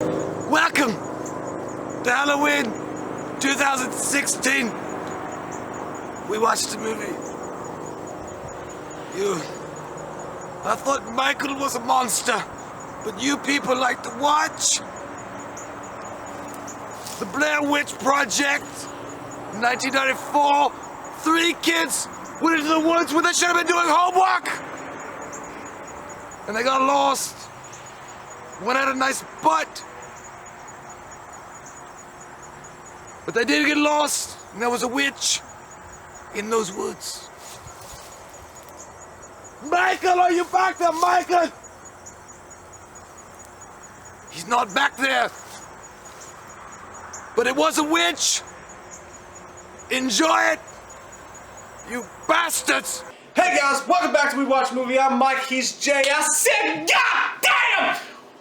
Welcome to Halloween 2016. We watched a movie. I thought Michael was a monster, but you people like to watch the Blair Witch Project, 1994. 3 kids went into the woods where they should have been doing homework, and they got lost. One had a nice butt, but they did get lost, and there was a witch in those woods. Michael, are you back there, Michael? He's not back there. But it was a witch. Enjoy it, you bastards. Hey guys, welcome back to We Watch Movie. I'm Mike, he's Jay. I said, God damn!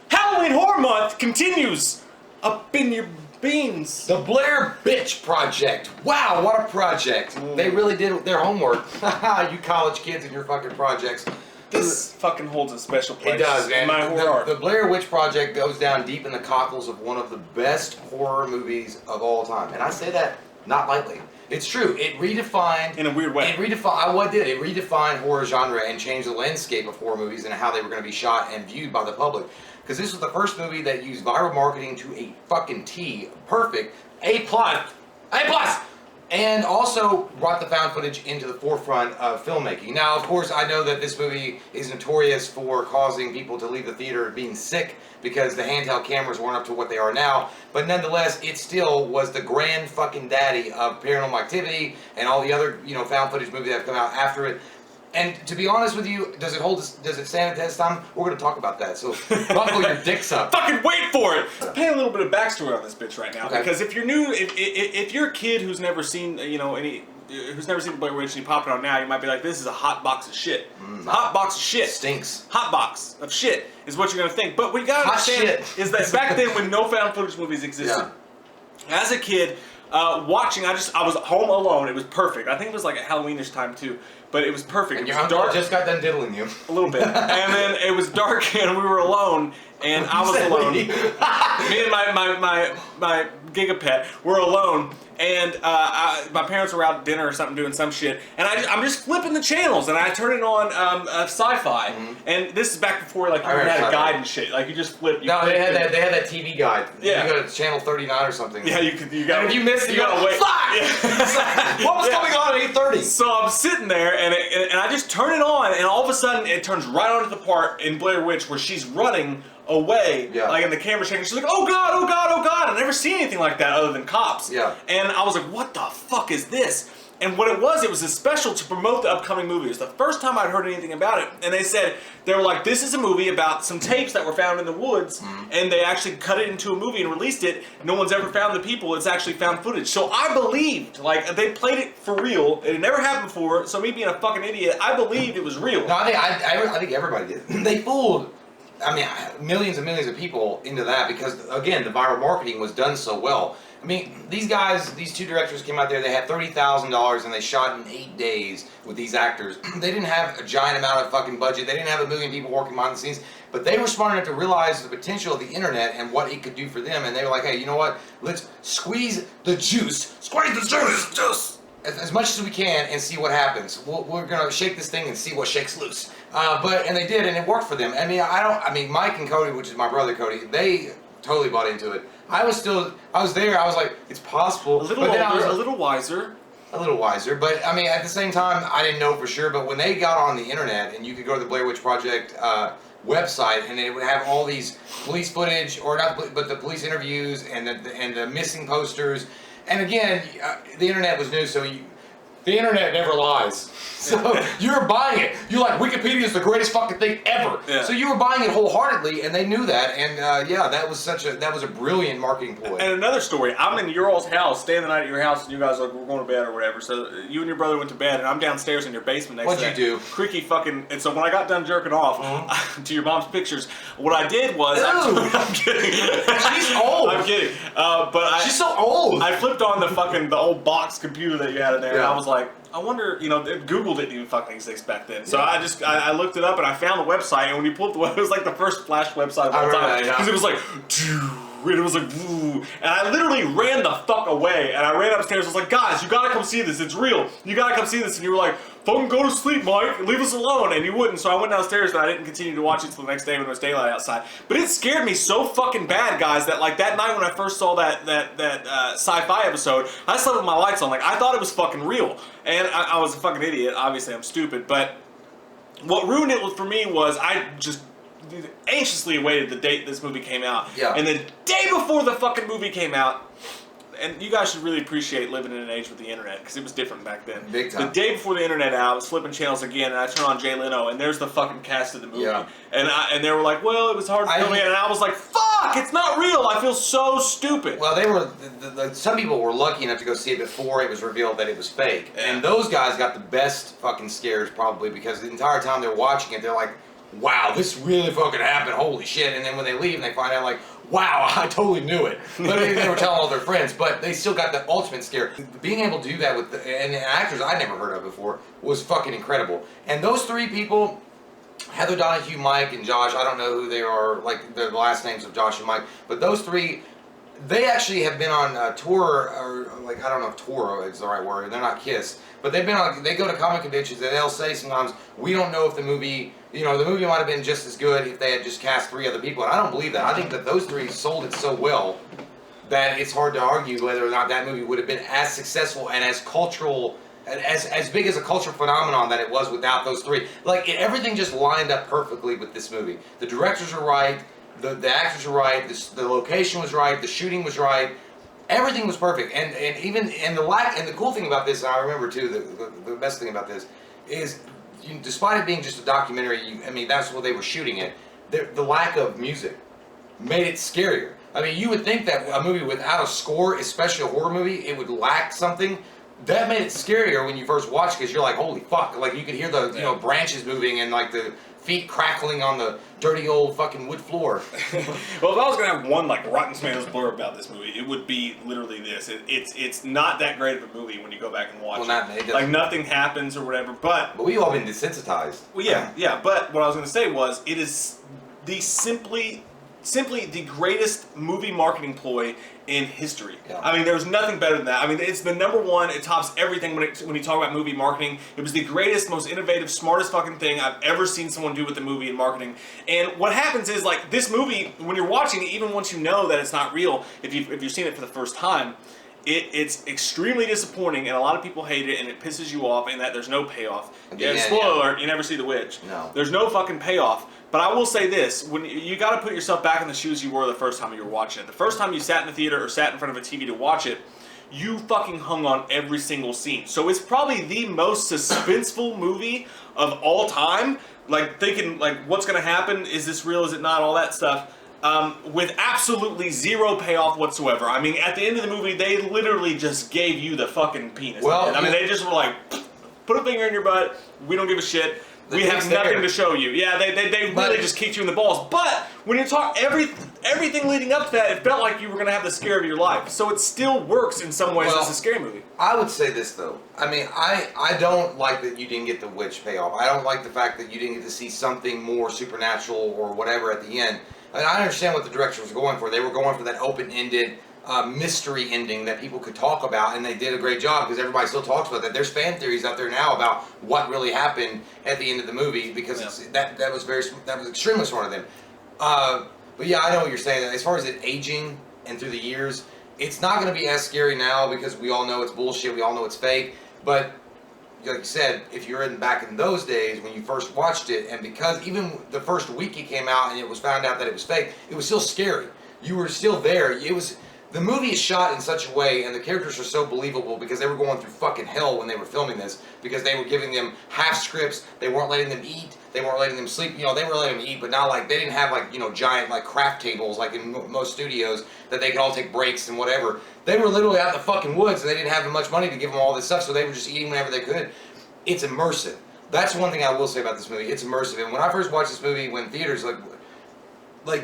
Halloween Horror Month continues up in your beans. The Blair Bitch Project. Wow, what a project. They really did their homework. You college kids and your fucking projects. This fucking holds a special place. It does, man. In my horror art. The Blair Witch Project goes down deep in the cockles of one of the best horror movies of all time. And I say that not lightly. It's true. It redefined... In a weird way. It redefined horror genre and changed the landscape of horror movies and how they were going to be shot and viewed by the public. Because this was the first movie that used viral marketing to a fucking T. Perfect. A+. And also brought the found footage into the forefront of filmmaking. Now, of course, I know that this movie is notorious for causing people to leave the theater being sick because the handheld cameras weren't up to what they are now. But nonetheless, it still was the grand fucking daddy of Paranormal Activity and all the other, found footage movies that have come out after it. And to be honest with you, does it stand the test of time? We're going to talk about that. So buckle your dicks up. Fucking wait for it! Pay a little bit of backstory on this bitch right now, because if you're new, if you're a kid who's never seen, who's never seen the Blair Witch and you pop it on now, you might be like, this is a hot box of shit. Hot box of shit. Stinks. Hot box of shit is what you're going to think. But what you got to understand is that back then when no found footage movies existed, as a kid, watching, I was home alone. It was perfect. I think it was like a Halloweenish time too, but it was perfect. And it your was uncle dark. just got done diddling you. A little bit. And then it was dark and we were alone, and I was alone. Me and my gigapet were alone, and my parents were out at dinner or something doing some shit, and I'm just flipping the channels, and I turn it on sci-fi, and this is back before like you had a guide and shit. Like you just flip. They had that TV guide. Yeah. You go to channel 39 or something. Yeah, you got. And if you missed it, you gotta wait. Fuck! Yeah. What was coming on at 8:30? So I'm sitting there, and I just turn it on, and all of a sudden it turns right onto the part in Blair Witch where she's running away, like, and the camera shaking. She's like, oh god, oh god, oh god. I've never seen anything like that other than Cops. Yeah. And I was like, what the fuck is this? And what it was a special to promote the upcoming movie. It was the first time I'd heard anything about it. And they were like, this is a movie about some tapes that were found in the woods, and they actually cut it into a movie and released it. No one's ever found the people. It's actually found footage. So I believed, like, they played it for real. It had never happened before, so me being a fucking idiot, I believed it was real. No, I think everybody did. They fooled, millions and millions of people into that because, again, the viral marketing was done so well. I mean, these guys, these 2 directors came out there, they had $30,000 and they shot in 8 days with these actors. They didn't have a giant amount of fucking budget, they didn't have 1 million people working behind the scenes, but they were smart enough to realize the potential of the internet and what it could do for them, and they were like, hey, you know what, let's squeeze the juice as much as we can and see what happens. We're gonna shake this thing and see what shakes loose. And they did, and it worked for them. Mike and Cody, which is my brother Cody, they totally bought into it. I was there, I was like, it's possible. A little older, a little wiser. A little wiser, but at the same time, I didn't know for sure, but when they got on the internet, and you could go to the Blair Witch Project website, and it would have all these police footage, but the police interviews, and the missing posters, and again, the internet was new, so the internet never lies. So you're buying it. You're like, Wikipedia is the greatest fucking thing ever. Yeah. So you were buying it wholeheartedly, and they knew that. And that was a brilliant marketing ploy. And another story, I'm in your all's house, staying the night at your house, and you guys are like, we're going to bed or whatever. So you and your brother went to bed, and I'm downstairs in your basement next to that. What'd you do? Creaky fucking. And so when I got done jerking off to your mom's pictures, what I did was, I'm kidding. She's old. I'm kidding. But She's so old. I flipped on the old box computer that you had in there, and Yeah. I was like, I wonder, Google didn't even fucking exist back then. So I looked it up and I found the website, and when you pulled up the web, it was like the first Flash website of all time. Because it was like, and it was like, woo. And I literally ran the fuck away, and I ran upstairs. I was like, guys, you gotta come see this. It's real. You gotta come see this. And you were like, fucking go to sleep, Mike. Leave us alone. And you wouldn't. So I went downstairs, and I didn't continue to watch it until the next day when it was daylight outside. But it scared me so fucking bad, guys, that like that night when I first saw that sci-fi episode, I slept with my lights on. Like I thought it was fucking real, and I was a fucking idiot. Obviously, I'm stupid. But what ruined it for me was I just anxiously awaited the date this movie came out. Yeah. And the day before the fucking movie came out, and you guys should really appreciate living in an age with the internet, because it was different back then. Big time. The day before the internet out, I was flipping channels again, and I turn on Jay Leno, and there's the fucking cast of the movie. Yeah. And they were like, well, it was hard to film it, and I was like, fuck, it's not real. I feel so stupid. Well, they were. Some people were lucky enough to go see it before it was revealed that it was fake, and those guys got the best fucking scares probably because the entire time they're watching it, they're like, wow, this really fucking happened, holy shit. And then when they leave and they find out like, wow, I totally knew it. But they were telling all their friends, but they still got the ultimate scare. Being able to do that with and actors I'd never heard of before was fucking incredible. And those three people, Heather Donahue, Mike, and Josh, I don't know who they are, like the last names of Josh and Mike, but those three, they actually have been on a tour, or like, I don't know if tour is the right word, they're not KISS, but they've been on, they go to comic conventions and they'll say sometimes, we don't know if the movie, the movie might have been just as good if they had just cast 3 other people, and I don't believe that. I think that those 3 sold it so well that it's hard to argue whether or not that movie would have been as successful and as cultural, as big as a cultural phenomenon that it was without those 3. Like, everything just lined up perfectly with this movie. The directors are right, the actors are right, the location was right, the shooting was right, everything was perfect. And the cool thing about this, and I remember too, the best thing about this is, despite it being just a documentary, that's what they were shooting it, the lack of music made it scarier. I mean, you would think that a movie without a score, especially a horror movie, it would lack something. That made it scarier when you first watched, because you're like, holy fuck, like you could hear the branches moving and like the feet crackling on the dirty old fucking wood floor. Well, if I was gonna have one like Rotten Tomatoes blurb about this movie, it would be literally this. It's not that great of a movie when you go back and watch it. Like nothing happens or whatever. But we've all been desensitized. Well, yeah. But what I was gonna say was, it is the simply the greatest movie marketing ploy in history. Yeah. I mean, there's nothing better than that. I mean, it's the #1. It tops everything when you talk about movie marketing. It was the greatest, most innovative, smartest fucking thing I've ever seen someone do with a movie in marketing. And what happens is, like, this movie, when you're watching it, even once you know that it's not real, if you've seen it for the first time, it's extremely disappointing, and a lot of people hate it, and it pisses you off, and that there's no payoff. Spoiler alert, you never see the witch. No. There's no fucking payoff. But I will say this, when you got to put yourself back in the shoes you were the first time you were watching it. The first time you sat in the theater or sat in front of a TV to watch it, you fucking hung on every single scene. So it's probably the most suspenseful movie of all time. Like, thinking, like, what's going to happen? Is this real? Is it not? All that stuff. With absolutely zero payoff whatsoever. I mean, at the end of the movie, they literally just gave you the fucking penis. Well, I mean, they just were like, put a finger in your butt. We don't give a shit. We have nothing to show you. Yeah, they really just kicked you in the balls. But when you talk everything leading up to that, it felt like you were going to have the scare of your life. So it still works in some ways as a scary movie. I would say this though. I mean, I don't like that you didn't get the witch payoff. I don't like the fact that you didn't get to see something more supernatural or whatever at the end. I mean, I understand what the director was going for. They were going for that open-ended mystery ending that people could talk about, and they did a great job because everybody still talks about that. There's fan theories out there now about what really happened at the end of the movie because that was extremely smart of them. But yeah, I know what you're saying. As far as it aging and through the years, it's not going to be as scary now because we all know it's bullshit. We all know it's fake. But like you said, if you're back in those days when you first watched it, and because even the first week it came out and it was found out that it was fake, it was still scary. You were still there. The movie is shot in such a way, and the characters are so believable because they were going through fucking hell when they were filming this, because they were giving them half scripts, they weren't letting them eat, they weren't letting them sleep, they were letting them eat, but not like, they didn't have like, giant like craft tables like in most studios that they could all take breaks and whatever. They were literally out in the fucking woods, and they didn't have much money to give them all this stuff, so they were just eating whenever they could. It's immersive. That's one thing I will say about this movie. It's immersive, and when I first watched this movie, when theaters,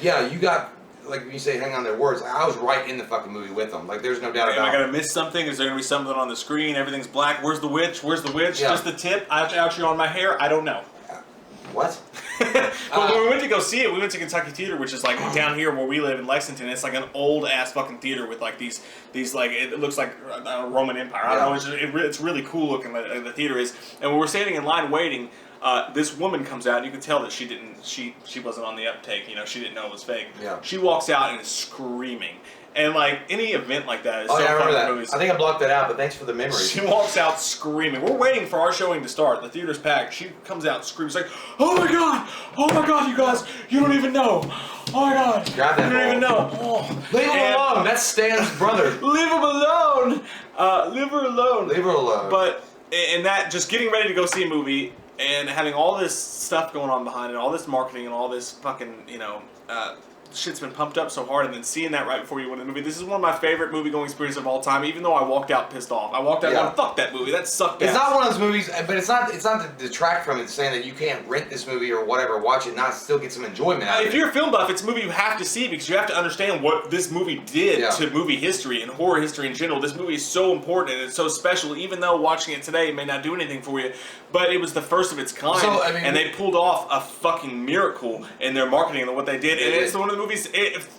yeah, you got like when you say hang on their words, I was right in the fucking movie with them. Like there's no doubt Am about I it. gonna miss something? Is there gonna be something on the screen? Everything's black. Where's the witch? Where's the witch? Yeah. Just the tip. I have to actually on my hair. I don't know. What? But when we went to go see it, we went to Kentucky Theater, which is like down here where we live in Lexington. It's like an old ass fucking theater with like these like it looks like a Roman Empire. I don't know. It's really cool looking. The theater is, and when we're standing in line waiting, this woman comes out. And you can tell that she wasn't on the uptake. You know, she didn't know it was fake. Yeah. She walks out and is screaming. And like any event like that is Oh so yeah, I remember fucking that. movies. I think I blocked that out, but thanks for the memory. She walks out screaming. We're waiting for our showing to start. The theater's packed. She comes out screaming. She's like, oh my god, you guys, you don't even know. Oh my god, Grab that you don't even ball. know. Oh. Leave him alone. That's Stan's brother. Leave him alone. Leave her alone. Leave her alone. But and that just getting ready to go see a movie and having all this stuff going on behind it, all this marketing and all this fucking shit's been pumped up so hard, and then seeing that right before you went to the movie. This is one of my favorite movie-going experiences of all time, even though I walked out pissed off. I walked out going, fuck that movie, that sucked It's ass. not one of those movies, but it's not to detract from it, saying that you can't rent this movie or whatever, watch it, and not still get some enjoyment out of it. If you're a film buff, it's a movie you have to see because you have to understand what this movie did to movie history and horror history in general. This movie is so important and it's so special, even though watching it today may not do anything for you, but it was the first of its kind, So, I mean, and they pulled off a fucking miracle in their marketing and what they did. And it's one of the movies,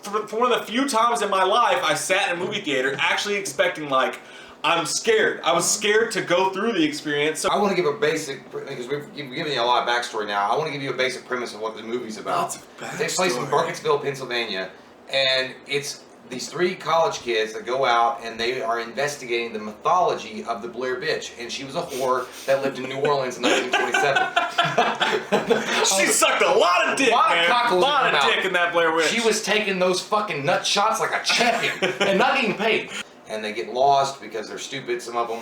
for one of the few times in my life I sat in a movie theater actually expecting, like, I'm scared. I was scared to go through the experience. So I want to give a basic, because we've given you a lot of backstory now, I want to give you a basic premise of what the movie's about. Lots of backstory. It takes place in Burkittsville, Pennsylvania, and it's these three college kids that go out and they are investigating the mythology of the Blair Bitch, and she was a whore that lived in New Orleans in 1927. She sucked a lot of dick, man. A lot of dick in that Blair Witch. She was taking those fucking nut shots like a champion and not getting paid. And they get lost because they're stupid, some of them.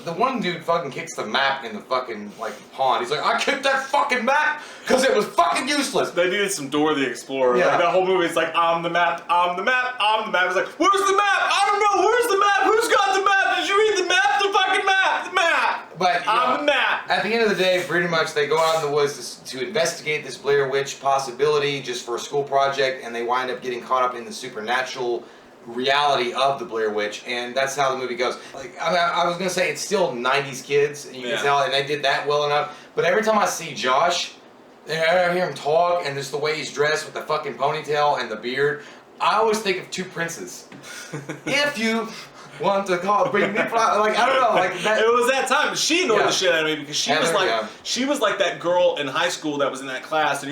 The one dude fucking kicks the map in the fucking, like, pond. He's like, I kicked that fucking map because it was fucking useless. They needed some Dora the Explorer. Yeah. Like, that whole movie, it's like, I'm the map, I'm the map, I'm the map. It's like, where's the map? I don't know, where's the map? Who's got the map? Did you read the map? The fucking map, the map. But I'm the map. At the end of the day, pretty much they go out in the woods to investigate this Blair Witch possibility just for a school project, and they wind up getting caught up in the supernatural reality of the Blair Witch, and that's how the movie goes. Like, I was gonna say it's still 90s kids, and you can tell, and they did that well enough. But every time I see Josh, and I hear him talk, and just the way he's dressed with the fucking ponytail and the beard, I always think of Two Princes. If you want to bring me flowers, like, I don't know, like that. It was that time. She annoyed the shit out of me because she was like that girl in high school that was in that class, and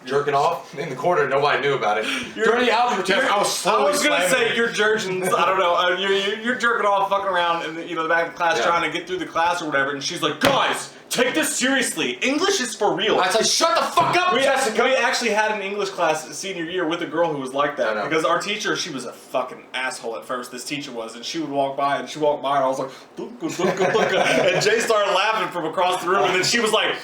jerking off in the corner, nobody knew about it. During the algebra test, I was slowly I was gonna say you're jerking. I don't know. You're jerking off, fucking around in the back of the class, trying to get through the class or whatever. And she's like, guys, take this seriously. English is for real. I said, shut the fuck up, Jessica. We actually had an English class senior year with a girl who was like that because our teacher, she was a fucking asshole at first. This teacher was, and she would walk by, and I was like, dunka, dunka, dunka. And Jay started laughing from across the room, and then she was like,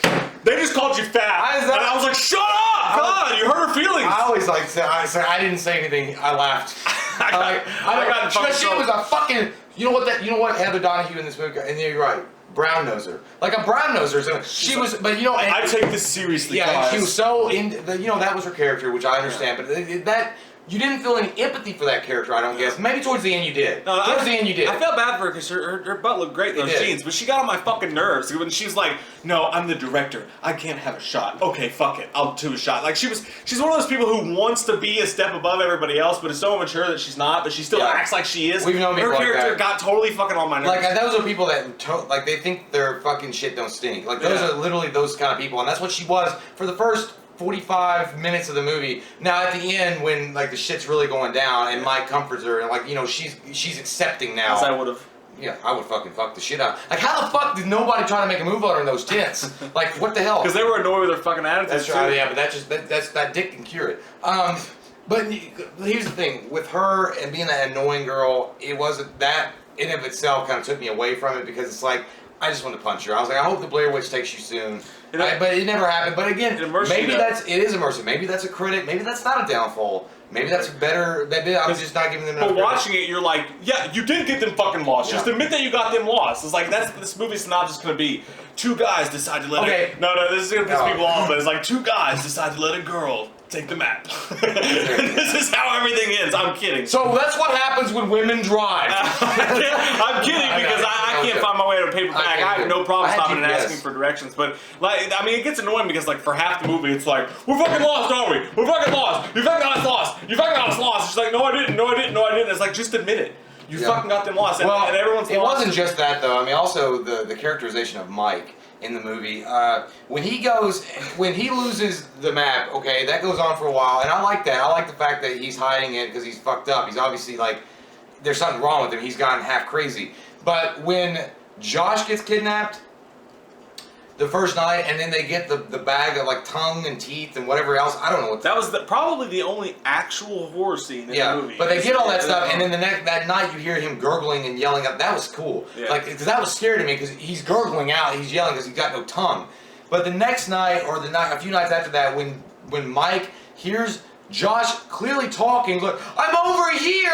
they just called you fat. And I was like, shut up! God, you hurt her feelings. I always like say, I didn't say anything. I laughed. I got in fucking she was a fucking. You know what Heather Donahue in this movie, and you're right. Brown noser, like a brown noser. She was, but you know, I take this seriously. Yeah, guys. she was so in. That was her character, which I understand. But that you didn't feel any empathy for that character. I don't guess. Maybe towards the end you did. No, towards the end you did. I felt bad for her because her butt looked great in those jeans, but she got on my fucking nerves when she's like, "No, I'm the director. I can't have a shot. Okay, fuck it. I'll do a shot." Like she's one of those people who wants to be a step above everybody else, but is so immature that she's not. But she still acts like she is. We've known people her like character that. got totally fucking on my nerves. Like those are people that like they think their fucking shit don't stink. Like those are literally those kind of people, and that's what she was for the first 45 minutes of the movie. Now at the end, when like the shit's really going down, and Mike comforts her, and like she's accepting now. As I would have. Yeah, I would fucking fuck the shit out. Like how the fuck did nobody try to make a move on her in those tents? Like what the hell? Because they were annoyed with her fucking attitude. That's right. Yeah, but that dick can cure it. But here's the thing with her and being that annoying girl, it wasn't that in of itself kind of took me away from it because it's like I just want to punch her. I was like, I hope the Blair Witch takes you soon. But it never happened. But again, maybe it is immersive. Maybe that's a critic. Maybe that's not a downfall. Maybe that's better. Maybe I'm just not giving them enough. But watching it, you're like, yeah, you did get them fucking lost. Just admit that you got them lost. It's like this movie's synopsis going to be: two guys decide to let no, this is going to piss people off. But it's like two guys decide to let a girl take the map. This is how everything ends. I'm kidding. So that's what happens when women drive. I'm kidding because I can't find my way to a paper bag. I have no problem stopping and asking for directions. But like, I mean, it gets annoying because like for half the movie, it's like, we're fucking lost, aren't we? We're fucking lost. You fucking got us lost. You fucking got us lost. She's like, no, I didn't. No, I didn't. No, I didn't. It's like, just admit it. You fucking got them lost. And, and everyone's lost. It wasn't just that though. I mean, also the characterization of Mike in the movie. When he loses the map, okay, that goes on for a while, and I like that. I like the fact that he's hiding it because he's fucked up. He's obviously like, there's something wrong with him. He's gone half crazy. But when Josh gets kidnapped the first night, and then they get the bag of like tongue and teeth and whatever else, I don't know what. That was probably the only actual horror scene in the movie. But they get all that stuff, and then that night you hear him gurgling and yelling up. That was cool. Yeah. Like, because that was scary to me because he's gurgling out, he's yelling because he's got no tongue. But the next night, or a few nights after that, when Mike hears Josh clearly talking, look, I'm over here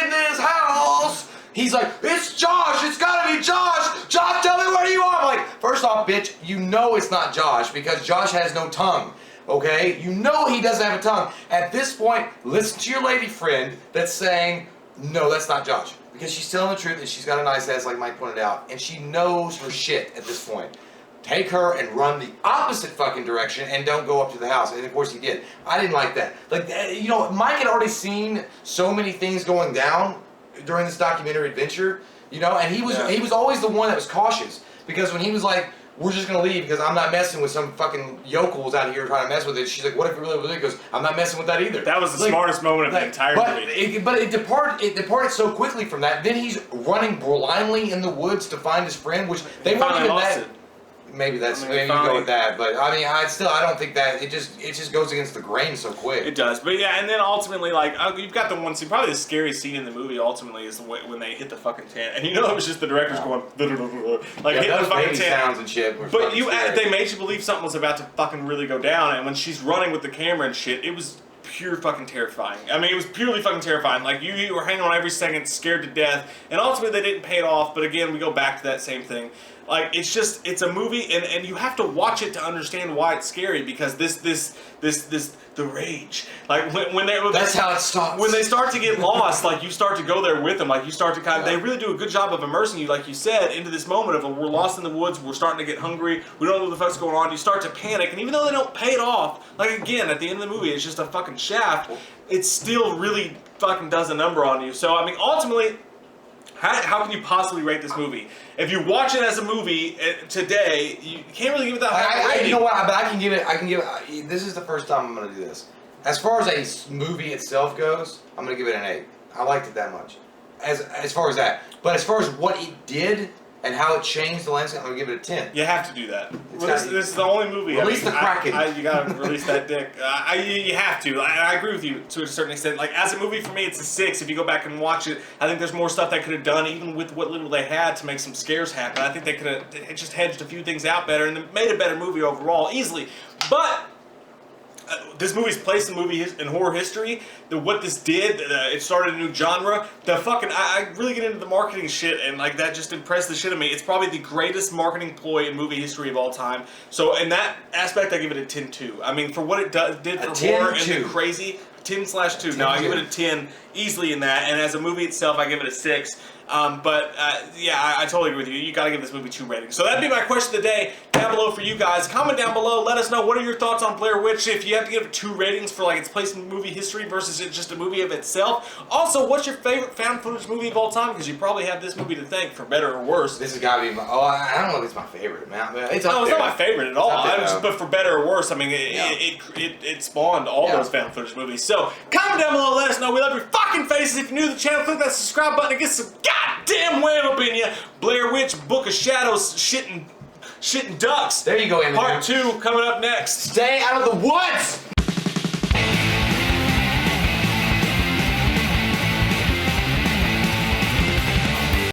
in this house. He's like, it's Josh, it's gotta be Josh! Josh, tell me where you are! I'm like, first off, bitch, you know it's not Josh because Josh has no tongue, okay? You know he doesn't have a tongue. At this point, listen to your lady friend that's saying, no, that's not Josh. Because she's telling the truth and she's got a nice ass like Mike pointed out, and she knows her shit at this point. Take her and run the opposite fucking direction and don't go up to the house. And of course he did. I didn't like that. Like, you know, Mike had already seen so many things going down during this documentary adventure, you know, and he was always the one that was cautious, because when he was like, we're just gonna leave because I'm not messing with some fucking yokels out here trying to mess with it. She's like, what if it really was? He goes, I'm not messing with that either. That was the smartest moment of the entire movie. But it departed so quickly from that. Then he's running blindly in the woods to find his friend, which they weren't even that. Maybe maybe you go with that, but I mean, I don't think that it just goes against the grain so quick. It does, but yeah, and then ultimately, like, you've got the one scene, probably the scariest scene in the movie. Ultimately, is when they hit the fucking tent, and you know it was just the directors going like hitting the fucking tent sounds and shit. But they made you believe something was about to fucking really go down, and when she's running with the camera and shit, it was pure fucking terrifying. I mean, it was purely fucking terrifying. Like, you were hanging on every second, scared to death, and ultimately they didn't pay it off. But again, we go back to that same thing. Like, it's a movie, and you have to watch it to understand why it's scary, because the rage. Like, that's how it starts. When they start to get lost, like, you start to go there with them. Like, you start to they really do a good job of immersing you, like you said, into this moment of we're lost in the woods, we're starting to get hungry, we don't know what the fuck's going on. You start to panic, and even though they don't pay it off, like, again, at the end of the movie, it's just a fucking shaft, it still really fucking does a number on you. So, I mean, ultimately, how can you possibly rate this movie? If you watch it as a movie today, you can't really give it that high rating. You know what? But I can give it. This is the first time I'm going to do this. As far as a movie itself goes, I'm going to give it an 8. I liked it that much. As far as that, but as far as what it did and how it changed the landscape, I'm going to give it a 10. You have to do that. This is the only movie. Release the Kraken. You got to release that dick. You have to. I agree with you to a certain extent. Like, as a movie, for me, it's a 6. If you go back and watch it, I think there's more stuff they could have done, even with what little they had, to make some scares happen. I think they could have just hedged a few things out better and made a better movie overall, easily. But this movie's place in horror history. What this did, it started a new genre. I really get into the marketing shit, and like that just impressed the shit of me. It's probably the greatest marketing ploy in movie history of all time. So in that aspect, I give it a 10-2. I mean, for what it did for horror and the crazy, 10/2. No, I give it a 10 easily in that. And as a movie itself, I give it a 6. Yeah, I totally agree with you. You got to give this movie 2 ratings. So that'd be my question of the day down below for you guys. Comment down below. Let us know what are your thoughts on Blair Witch. If you have to give it 2 ratings for like its place in movie history versus it's just a movie of itself. Also, what's your favorite found footage movie of all time? Because you probably have this movie to thank for better or worse. This has got to be my. Oh, I don't know if it's my favorite, man. It's not my favorite at all. But for better or worse, I mean, it spawned all those found footage movies. So comment down below. Let us know. We love your fucking faces. If you're new to the channel, click that subscribe button and get some goddamn wham up in you. Blair Witch, Book of Shadows, shitting ducks. There you go, Eminem. Part 2 coming up next. Stay out of the woods!